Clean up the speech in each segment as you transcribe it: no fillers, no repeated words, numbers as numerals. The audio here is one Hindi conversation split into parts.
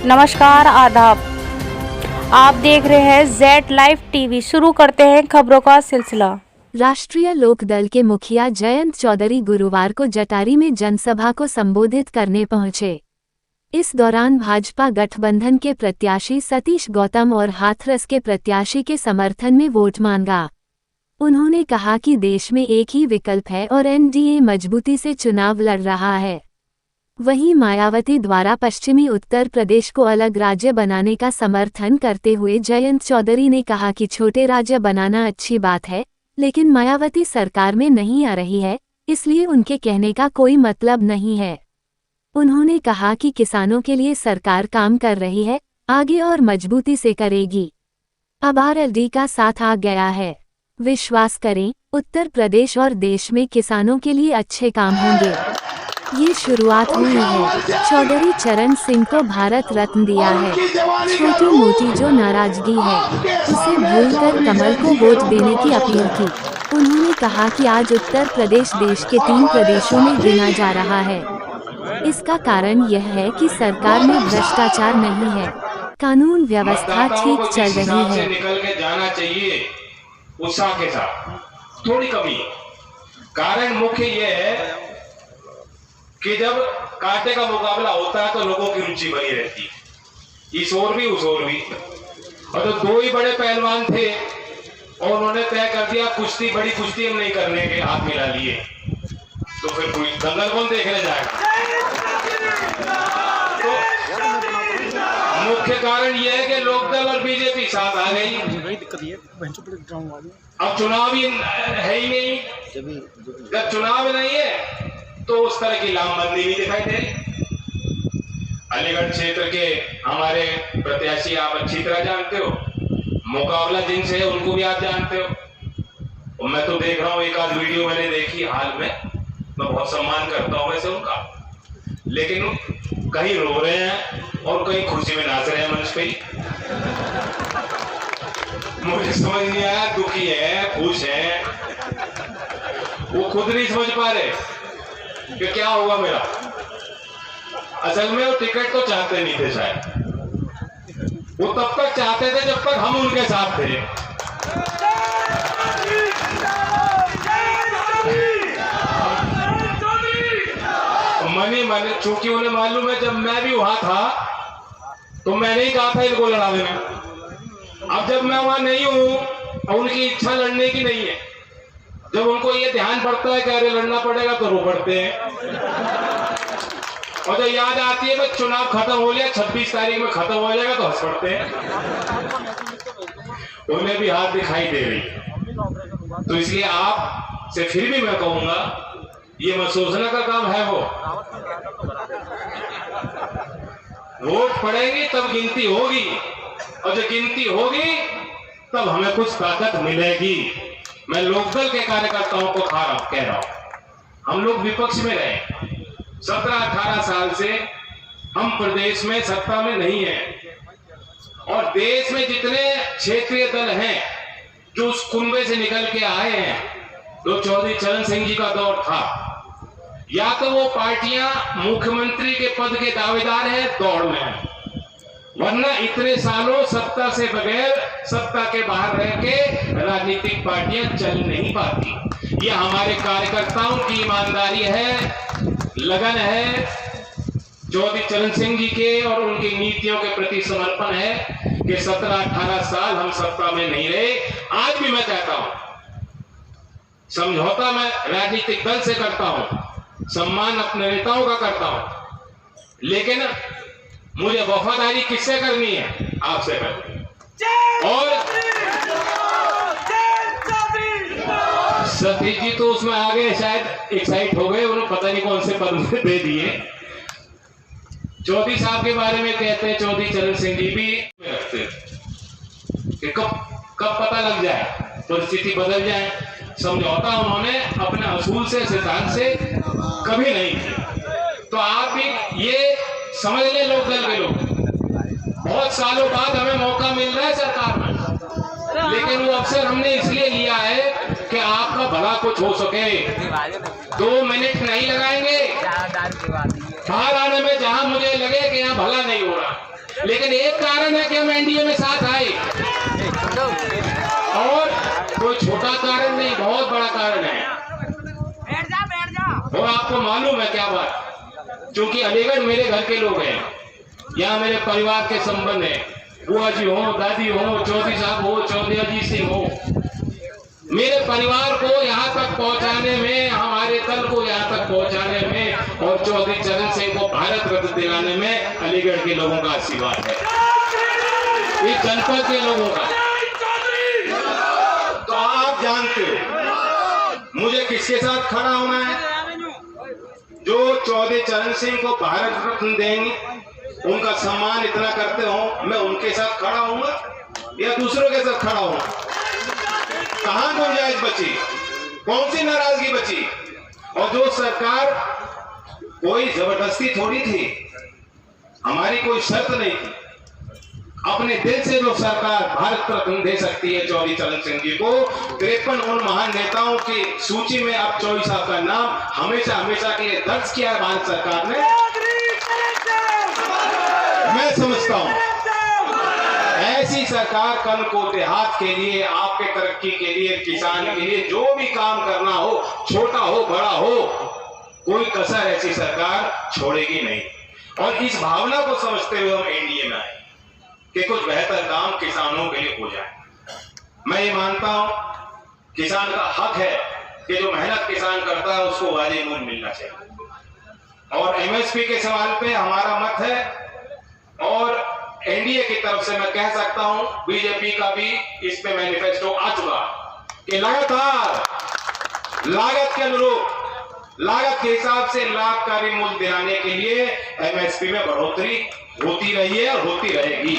नमस्कार, आदाब। आप देख रहे हैं जेड लाइव टीवी। शुरू करते हैं खबरों का सिलसिला। राष्ट्रीय लोकदल के मुखिया जयंत चौधरी गुरुवार को जटारी में जनसभा को संबोधित करने पहुंचे। इस दौरान भाजपा गठबंधन के प्रत्याशी सतीश गौतम और हाथरस के प्रत्याशी के समर्थन में वोट मांगा। उन्होंने कहा कि देश में एक ही विकल्प है और एनडीए मजबूती से चुनाव लड़ रहा है। वहीं मायावती द्वारा पश्चिमी उत्तर प्रदेश को अलग राज्य बनाने का समर्थन करते हुए जयंत चौधरी ने कहा कि छोटे राज्य बनाना अच्छी बात है, लेकिन मायावती सरकार में नहीं आ रही है, इसलिए उनके कहने का कोई मतलब नहीं है। उन्होंने कहा कि किसानों के लिए सरकार काम कर रही है, आगे और मजबूती से करेगी। अब आरएलडी का साथ आ गया है। विश्वास करें, उत्तर प्रदेश और देश में किसानों के लिए अच्छे काम होंगे। ये शुरुआत हुई है। चौधरी चरण सिंह को भारत रत्न दिया है। छोटी मोटी जो नाराजगी है, उसे भूलकर कमल को वोट देने की अपील की। उन्होंने कहा कि आज उत्तर प्रदेश देश के 3 प्रदेशों में गिना जा रहा है। इसका कारण यह है कि सरकार में भ्रष्टाचार नहीं है, कानून व्यवस्था ठीक चल रही है। निकल के जाना चाहिए उत्साह के साथ, थोड़ी कमी। कारण मुख्य ये है कि जब कांटे का मुकाबला होता है तो लोगों की रुचि बनी रहती है, इस ओर भी उस ओर भी। और तो 2 ही बड़े पहलवान थे और उन्होंने तय कर दिया कुश्ती, बड़ी कुश्ती हम नहीं करने के, हाथ मिला लिए, तो फिर कोई दंगल कौन देखने जाएगा। तो मुख्य कारण यह है कि लोकदल और बीजेपी साथ आ गई। अब चुनाव ही है ही नहीं। जब चुनाव नहीं है तो उस तरह की लामबंदी भी दिखाई दे रही। अलीगढ़ क्षेत्र के हमारे प्रत्याशी आप अच्छी तरह जानते हो, मुकाबला जिनसे है उनको भी आप जानते हो। और मैं तो देख रहा हूं, एक आध वीडियो मैंने देखी हाल में, मैं बहुत सम्मान करता हूं वैसे उनका, लेकिन कहीं रो रहे हैं और कहीं खुशी में नाच रहे हैं मंच पे ही। मुझे समझ नहीं आया, दुखी है खुश है, वो खुद नहीं समझ पा रहे कि क्या हुआ मेरा। असल में वो टिकट तो चाहते नहीं थे शायद, वो तब तक चाहते थे जब तक हम उनके साथ थे। मनी मन, चूंकि उन्हें मालूम है जब मैं भी वहां था तो मैंने ही कहा था इनको लड़ा देना। अब जब मैं वहां नहीं हूं और उनकी इच्छा लड़ने की नहीं है, जब उनको ये ध्यान पड़ता है कि अरे लड़ना पड़ेगा तो रो पड़ते हैं। और जब याद आती है कि चुनाव खत्म हो गया, 26 तारीख में खत्म हो जाएगा, तो हंस पड़ते हैं। उन्हें भी हाथ दिखाई दे रही है। तो इसलिए आप से फिर भी मैं कहूंगा, ये मत सोचना का काम है वो। वोट पड़ेगी तब गिनती होगी, और जब गिनती होगी तब हमें कुछ ताकत मिलेगी। मैं लोकदल के कार्यकर्ताओं को कह रहा हूं, हम लोग विपक्ष में रहे 17-18 साल से, हम प्रदेश में सत्ता में नहीं है। और देश में जितने क्षेत्रीय दल हैं जो उस कुंबे से निकल के आए हैं, तो चौधरी चरण सिंह जी का दौर था, या तो वो पार्टियां मुख्यमंत्री के पद के दावेदार हैं, दौड़ में हैं, वरना इतने सालों सत्ता से बगैर, सत्ता के बाहर रह के राजनीतिक पार्टियां चल नहीं पाती। ये हमारे कार्यकर्ताओं की ईमानदारी है, लगन है, चौधरी चरण सिंह जी के और उनकी नीतियों के प्रति समर्पण है कि 17-18 साल हम सत्ता में नहीं रहे। आज भी मैं कहता हूं, समझौता मैं राजनीतिक दल से करता हूं, सम्मान अपने नेताओं का करता हूं, लेकिन मुझे वफादारी किससे करनी है? आपसे करनी है। और सतीश जी तो उसमें आगे शायद एक्साइट हो गए, उन्होंने पता नहीं कौन से पद दे दिए। चौधरी साहब के बारे में कहते हैं, चौधरी चरण सिंह जी भी रखते कि कब पता लग जाए, परिस्थिति बदल जाए। समझौता उन्होंने अपने असूल से, सिद्धांत से कभी नहीं किया। तो आप भी ये समझ ले, लोकदल के लोग, बहुत सालों बाद हमें मौका मिल रहा है सरकार में, लेकिन वो अवसर हमने इसलिए लिया है कि आपका भला कुछ हो सके। 2 मिनट नहीं लगाएंगे बाहर आने में, जहां मुझे लगे कि यहाँ भला नहीं हो रहा। लेकिन एक कारण है कि हम एनडीए में साथ आए, और कोई छोटा कारण नहीं, बहुत बड़ा कारण है। और आपको मालूम है क्या बात, क्योंकि अलीगढ़ मेरे घर के लोग हैं, यहाँ मेरे परिवार के संबंध है, बुआ जी हो, दादी हो, चौधरी साहब हो, चौधरी अजीत सिंह हो, मेरे परिवार को यहाँ तक पहुँचाने में, हमारे दल को यहाँ तक पहुँचाने में और चौधरी चरण सिंह को भारत रत्न दिलाने में अलीगढ़ के लोगों का आशीर्वाद है, इस जनपद के लोगों का। तो आप जानते हो मुझे किसके साथ खड़ा होना है? जो चौधरी चरण सिंह को भारत रत्न देंगे, उनका सम्मान इतना करते हो, मैं उनके साथ खड़ा होऊंगा या दूसरों के साथ खड़ा होऊंगा? कहां गुंजाइश बची, कौन सी नाराजगी बची? और जो सरकार, कोई जबरदस्ती थोड़ी थी, हमारी कोई शर्त नहीं थी, अपने दिल से जो सरकार भारत रत्न दे सकती है चौधरी चरण सिंह जी को, 53 उन महान नेताओं की सूची में अब चौधरी साहब का नाम हमेशा हमेशा के लिए दर्ज किया है भारत सरकार ने। मैं समझता हूं ऐसी सरकार कल को देहात के लिए, आपके तरक्की के लिए, किसान के लिए जो भी काम करना हो, छोटा हो बड़ा हो, कोई कसर ऐसी सरकार छोड़ेगी नहीं। और इस भावना को समझते हुए हम एनडीए में आए कि कुछ बेहतर काम किसानों के लिए हो जाए। मैं ये मानता हूं किसान का हक है कि जो मेहनत किसान करता है उसको वाजिब मूल्य मिलना चाहिए, और एमएसपी के सवाल पे हमारा मत है, और एनडीए की तरफ से मैं कह सकता हूं, बीजेपी का भी इस पे मैनिफेस्टो आ चुका कि लगातार लागत के अनुरूप, लागत के हिसाब से लाभकारी मूल्य दिलाने के लिए एमएसपी में बढ़ोतरी होती रही है और होती रहेगी।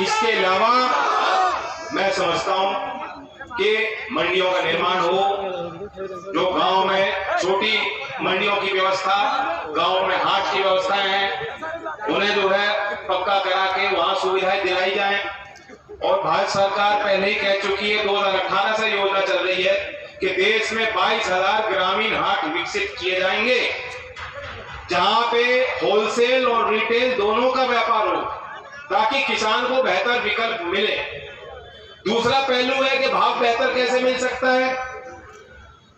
इसके अलावा मैं समझता हूं कि मंडियों का निर्माण हो, जो गांव में छोटी मंडियों की व्यवस्था, गांव में हाट की व्यवस्थाएं हैं, उन्हें जो है पक्का करा के वहां सुविधाएं दिलाई जाएं। और भारत सरकार पहले ही कह चुकी है, 2018 से योजना चल रही है कि देश में 22,000 ग्रामीण हाट विकसित किए जाएंगे, जहां पे होलसेल और रिटेल दोनों का व्यापार हो, ताकि किसान को बेहतर विकल्प मिले। दूसरा पहलू है कि भाव बेहतर कैसे मिल सकता है?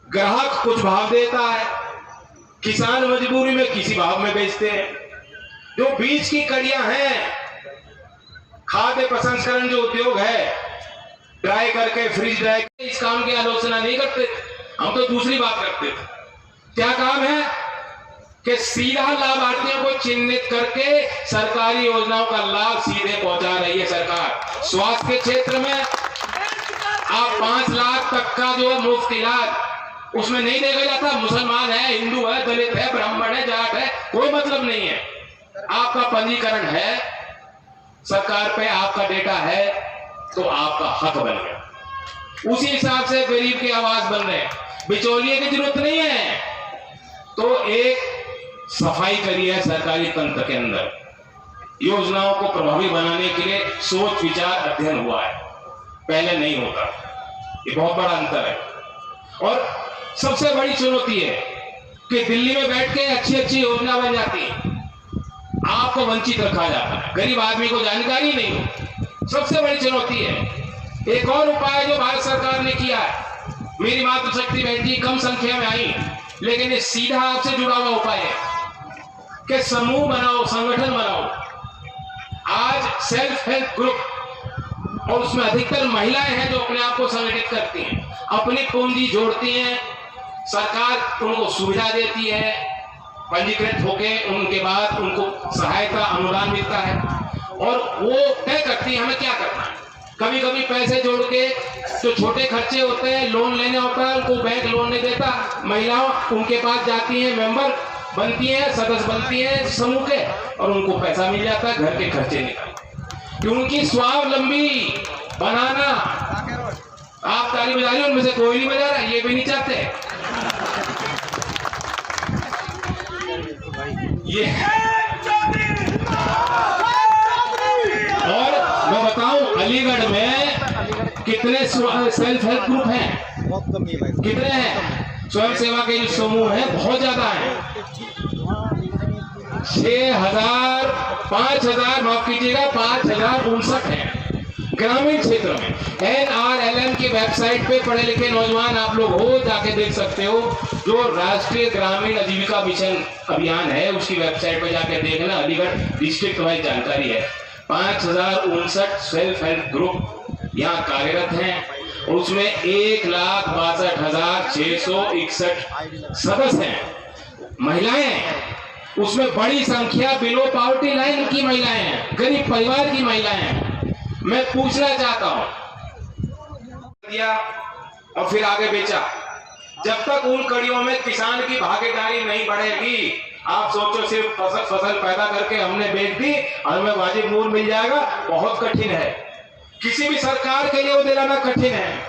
ग्राहक कुछ भाव देता है, किसान मजबूरी में किसी भाव में बेचते हैं। जो बीच की कड़ियां हैं, खाद्य प्रसंस्करण जो उद्योग है, ड्राई करके फ्रीज ड्राई, इस काम की आलोचना नहीं करते, हम तो दूसरी बात करते थे। क्या काम है कि सीधा लाभार्थियों को चिन्हित करके सरकारी योजनाओं का लाभ सीधे पहुंचा रही है सरकार। स्वास्थ्य के क्षेत्र में आप 5 लाख तक का जो मुफ्त इलाज, उसमें नहीं देखा जाता मुसलमान है, हिंदू है, दलित है, ब्राह्मण है, जाट है, कोई मतलब नहीं है। आपका पंजीकरण है, सरकार पे आपका डेटा है, तो आपका हक बन गया। उसी हिसाब से गरीब की आवाज बन रहे हैं, बिचौलिए की जरूरत नहीं है। तो एक सफाई करी है सरकारी तंत्र के अंदर, योजनाओं को प्रभावी बनाने के लिए सोच विचार अध्ययन हुआ है, पहले नहीं होता। ये बहुत बड़ा अंतर है। और सबसे बड़ी चुनौती है कि दिल्ली में बैठ के अच्छी अच्छी योजना बन जाती है, आपको वंचित रखा जाता है, गरीब आदमी को जानकारी नहीं हो। सबसे बड़ी चुनौती है। एक और उपाय जो भारत सरकार ने किया है, मेरी मातृशक्ति बेटी कम संख्या में आई, लेकिन ये सीधा आपसे जुड़ा हुआ उपाय है कि समूह बनाओ, संगठन बनाओ। आज सेल्फ हेल्प ग्रुप, और उसमें अधिकतर महिलाएं हैं जो अपने आप को संगठित करती हैं, अपनी पूंजी जोड़ती हैं, सरकार उनको सुविधा देती है, पंजीकृत होके उनके बाद उनको सहायता अनुदान मिलता है, और वो तय करती है हमें क्या करना है। कभी कभी पैसे जोड़ के जो छोटे खर्चे होते हैं, लोन लेने होता है, उनको बैंक लोन नहीं देता, महिलाओं उनके पास जाती हैं, मेंबर बनती हैं, सदस्य बनती हैं समूह के, और उनको पैसा मिल जाता है, घर के खर्चे निकल। उनकी स्वावलंबी बनाना, आप ताली बजा रही हो, उनमें से कोई नहीं बजा रहा, ये भी नहीं चाहते। ये और मैं बताऊं, अलीगढ़ में कितने सेल्फ हेल्प ग्रुप हैं, कितने हैं? स्वयं सेवा के जो समूह हैं बहुत ज्यादा हैं। 5,000 माफ कीजिएगा 5,059 है ग्रामीण क्षेत्र में। NRLM की वेबसाइट पे पढ़े लिखे नौजवान आप लोग हो, जाके देख सकते हो। जो राष्ट्रीय ग्रामीण आजीविका मिशन अभियान है उसकी वेबसाइट पे जाके देखना, अलीगढ़ डिस्ट्रिक्ट वाइज जानकारी है। 5,059 सेल्फ हेल्प ग्रुप यहाँ कार्यरत हैं और उसमें 1,62,661 सदस्य हैं, महिलाएं हैं। उसमें बड़ी संख्या बिलो पॉवर्टी लाइन की महिलाएं हैं, गरीब परिवार की महिलाएं हैं। मैं पूछना चाहता हूं, दिया और फिर आगे बेचा, जब तक उन कड़ियों में किसान की भागीदारी नहीं बढ़ेगी, आप सोचो सिर्फ फसल पैदा करके हमने बेच दी और हमें वाजिब मूल्य मिल जाएगा, बहुत कठिन है। किसी भी सरकार के लिए वो दिलाना कठिन है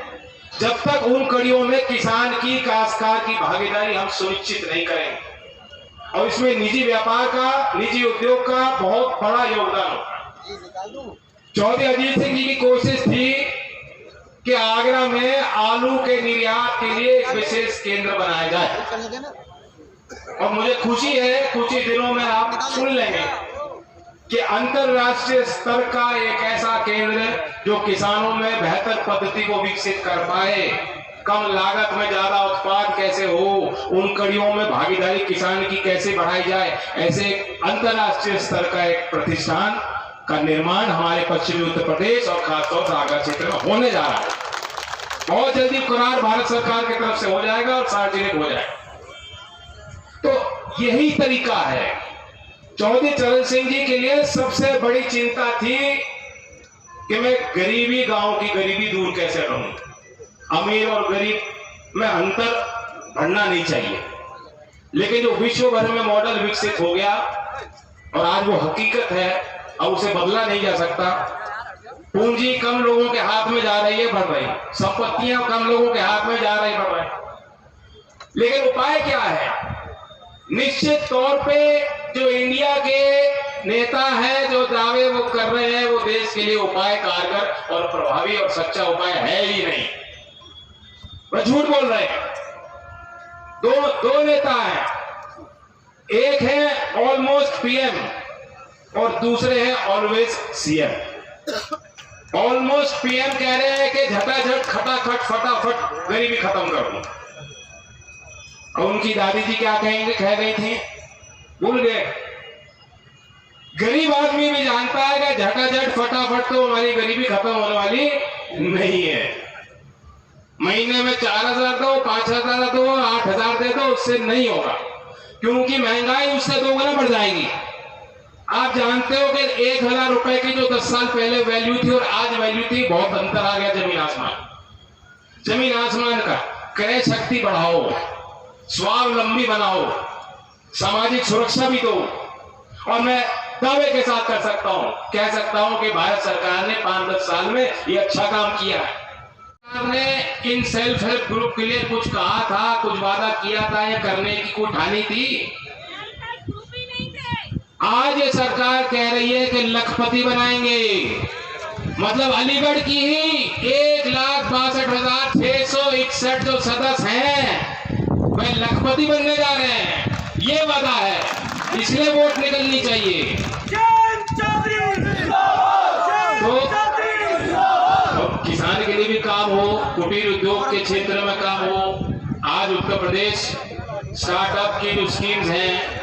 जब तक उन कड़ियों में किसान की, काश्तकार की भागीदारी हम सुनिश्चित नहीं करेंगे। और इसमें निजी व्यापार का, निजी उद्योग का बहुत बड़ा योगदान होता है। चौधरी अजीत सिंह जी की कोशिश थी कि आगरा में आलू के निर्यात के लिए एक विशेष केंद्र बनाया जाए और मुझे खुशी है कुछ ही दिनों में आप सुन लेंगे कि अंतरराष्ट्रीय स्तर का एक ऐसा केंद्र जो किसानों में बेहतर पद्धति को विकसित कर पाए, कम लागत में ज्यादा उत्पाद कैसे हो, उन कड़ियों में भागीदारी किसान की कैसे बढ़ाई जाए, ऐसे अंतरराष्ट्रीय स्तर का एक प्रतिष्ठान का निर्माण हमारे पश्चिमी उत्तर प्रदेश और खासतौर से आगरा क्षेत्र में होने जा रहा है। बहुत जल्दी करार भारत सरकार की तरफ से हो जाएगा और सार्वजनिक हो जाएगा। तो यही तरीका है। चौधरी चरण सिंह जी के लिए सबसे बड़ी चिंता थी कि मैं गरीबी, गांव की गरीबी दूर कैसे करूं। अमीर और गरीब में अंतर बढ़ना नहीं चाहिए, लेकिन जो विश्व भर में मॉडल विकसित हो गया और आज वो हकीकत है और उसे बदला नहीं जा सकता। पूंजी कम लोगों के हाथ में जा रही है, बढ़ रही, संपत्तियां कम लोगों के हाथ में जा रही, बढ़ रही। लेकिन उपाय क्या है? निश्चित तौर पे जो इंडिया के नेता है, जो दावे वो कर रहे हैं, वो देश के लिए उपाय कारगर और प्रभावी और सच्चा उपाय है ही नहीं। वह झूठ बोल रहे हैं। दो नेता हैं, एक है ऑलमोस्ट पीएम और दूसरे हैं ऑलवेज सीएम। ऑलमोस्ट पीएम कह रहे हैं कि झटाझट, खटाखट, फटाफट गरीबी खत्म कर दूं। और उनकी दादी जी क्या कह गई थी, भूल गए। गरीब आदमी भी जानता है कि झटाझट फटाफट तो हमारी गरीबी खत्म होने वाली नहीं है। महीने में 4,000 दो, 5,000 दो, 8,000 दे दो, उससे नहीं होगा, क्योंकि महंगाई उससे 2 गुना बढ़ जाएगी। आप जानते हो कि 1,000 रुपए की जो 10 साल पहले वैल्यू थी और आज वैल्यू थी, बहुत अंतर आ गया, जमीन आसमान का। क्रय शक्ति बढ़ाओ, स्वावलंबी बनाओ, सामाजिक सुरक्षा भी दो। और मैं दावे के साथ कह सकता हूं कि भारत सरकार ने 5-10 साल में ये अच्छा काम किया है। ने इन सेल्फ हेल्प ग्रुप के लिए कुछ कहा था, कुछ वादा किया था, या करने की कोई ठानी थी? आज ये सरकार कह रही है कि लखपति बनाएंगे। मतलब अलीगढ़ की ही 1,62,661 जो सदस्य हैं वह लखपति बनने जा रहे हैं, ये वादा है, इसलिए वोट निकलनी चाहिए। तो किसान के लिए भी काम हो, कुटीर उद्योग के क्षेत्र में काम हो। आज उत्तर प्रदेश स्टार्टअप की जो स्कीम्स हैं,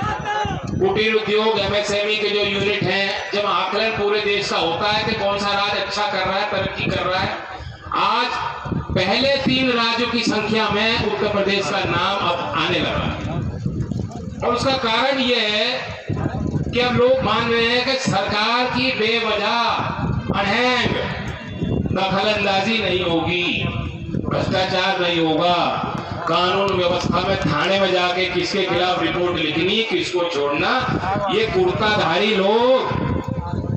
कुटीर उद्योग, एमएसएमई के जो यूनिट हैं, जब आकलन पूरे देश का होता है कि कौन सा राज्य अच्छा कर रहा है, तरक्की कर रहा है, आज पहले 3 राज्यों की संख्या में उत्तर प्रदेश का नाम अब आने लगा। और उसका कारण यह है कि अब लोग मान रहे हैं कि सरकार की बेवजह अनहैंग दखलंदाजी नहीं होगी, भ्रष्टाचार नहीं होगा, कानून व्यवस्था में थाने में जाके किसके खिलाफ रिपोर्ट लिखनी, किसको छोड़ना, ये कुर्ताधारी लोग,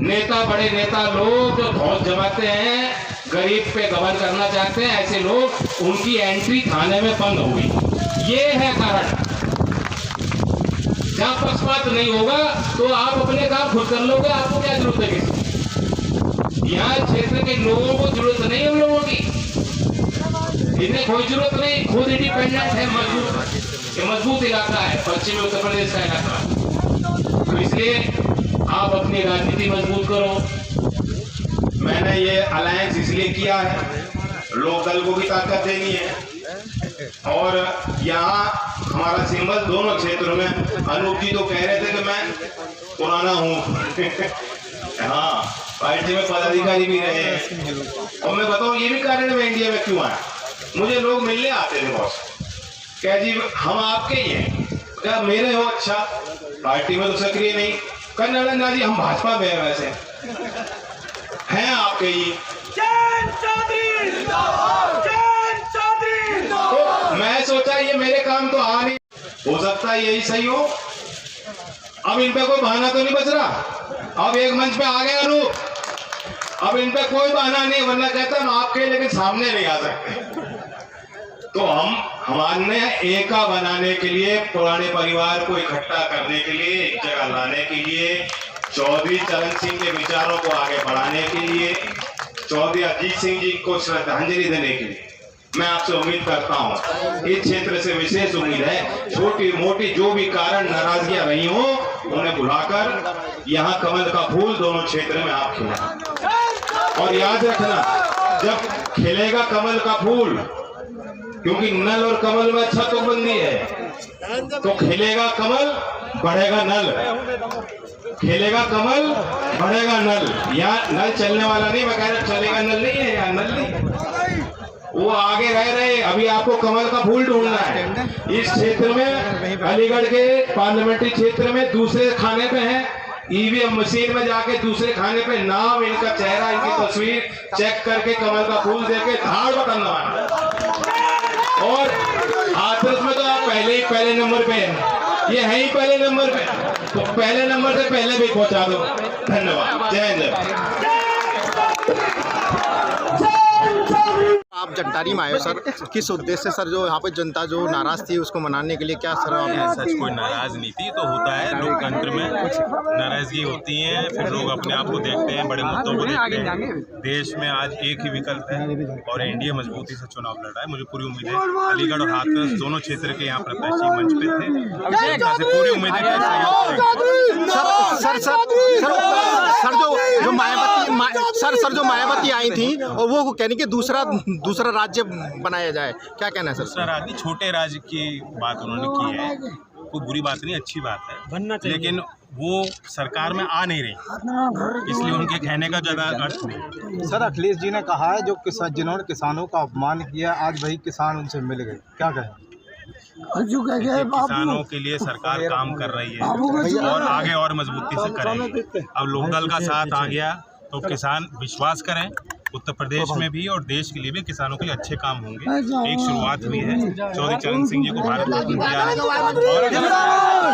नेता, बड़े नेता लोग जो धौंस जमाते हैं, गरीब पे गबन करना चाहते हैं, ऐसे लोग, उनकी एंट्री थाने में बंद होगी। ये है कारण। जहां पक्षपात नहीं होगा तो आप अपने काम खुद कर लोगे, आपको क्या जरूरत है किसी? यहाँ क्षेत्र के लोगों को जरूरत नहीं, हम लोगों की इन्हें कोई जरूरत नहीं, खुद इंडिपेंडेंट है, मजबूत इलाका है, पश्चिमी उत्तर प्रदेश का इलाका। तो इसलिए आप अपनी राजनीति मजबूत करो। मैंने ये अलायंस इसलिए किया है, लोक दल को भी ताकत देनी है। और यहाँ हमारा सिंबल दोनों क्षेत्रों में, अनूप जी तो कह रहे थे कि मैं पुराना हूँ हाँ, पार्टी में पदाधिकारी भी रहे हैं। और मैं बताऊँ ये भी कारण मैं इंडिया में क्यों आया। मुझे लोग मिलने आते थे बॉस, कह जी हम आपके ही हैं, क्या मेरे हो, अच्छा पार्टी में तो सक्रिय नहीं, कन्नड़ा जी हम भाजपा में वैसे हैं आपके ही। तो मैं सोचा ये मेरे काम तो आ नहीं, हो सकता है यही सही हो। अब इन पे कोई बहाना तो नहीं बच रहा। अब एक मंच पे आ गए अनूप, अब इन पे कोई बहाना नहीं, वरना कहता हम आपके लेकिन सामने नहीं आ सकते। तो हमने एका बनाने के लिए, पुराने परिवार को इकट्ठा करने के लिए, एक जगह लाने के लिए, चौधरी चरण सिंह के विचारों को आगे बढ़ाने के लिए, चौधरी अजीत सिंह जी को श्रद्धांजलि देने के लिए मैं आपसे उम्मीद करता हूं, इस क्षेत्र से विशेष उम्मीद है, छोटी मोटी जो भी कारण नाराजगियां रही हो उन्हें भुलाकर यहाँ कमल का फूल दोनों क्षेत्र में आप खिलाएं। और याद रखना, जब खिलेगा कमल का फूल, क्योंकि नल और कमल में अच्छा तो बंदी है, तो खिलेगा कमल बढ़ेगा नल, खिलेगा कमल बढ़ेगा नल। यहाँ नल चलने वाला नहीं, मैं कह रहा चलेगा नल नहीं है, यहाँ नल नहीं, वो आगे रह रहे। अभी आपको कमल का फूल ढूंढना है। इस क्षेत्र में, अलीगढ़ के पार्लियामेंट्री क्षेत्र में दूसरे खाने पे है, ईवीएम मशीन में जाके दूसरे खाने पे नाम, इनका चेहरा, इनकी तस्वीर चेक करके कमल का फूल देके धाड़ बटन दबाना। और हाथरस में तो आप पहले नंबर पे हैं, ये है ही पहले नंबर पे, तो पहले नंबर से पहले भी पहुंचा दो। धन्यवाद, जय हिंद। आप जटारी में आए हो सर, किस उद्देश्य से सर? जो यहाँ पे जनता जो नाराज थी उसको मनाने के लिए क्या सर? सच कोई नाराज नहीं थी, तो होता है लोकतंत्र में नाराजगी होती है, फिर लोग अपने आप को देखते हैं, बड़े मुद्दों को देखते हैं। देश में आज एक ही विकल्प है और एनडीए मजबूती से चुनाव लड़ रहा है। मुझे पूरी उम्मीद है, अलीगढ़ और हाथरस दोनों क्षेत्र के यहाँ प्रत्याशी मंच पे थे, पूरी उम्मीद है सर जो मायावती आई थी और वो कहने की दूसरा राज्य बनाया जाए, क्या कहना है सर? दूसरा राज्य, छोटे राज्य की बात उन्होंने की है, कोई बुरी बात नहीं, अच्छी बात है, लेकिन वो सरकार में आ नहीं रही, इसलिए उनके कहने का ज़्यादा अर्थ नहीं। सर अखिलेश जी ने कहा है जो जिन्होंने किसानों का अपमान किया, आज वही किसान उनसे मिल गए, क्या कहें? किसानों के लिए सरकार काम कर रही है और आगे और मजबूती से करेगी। अब लोकदल का साथ आ गया तो किसान विश्वास करें, उत्तर प्रदेश में भी और देश के लिए भी किसानों के लिए अच्छे काम होंगे। एक शुरुआत हुई है, चौधरी चरण सिंह जी को भारत रत्न दिया है और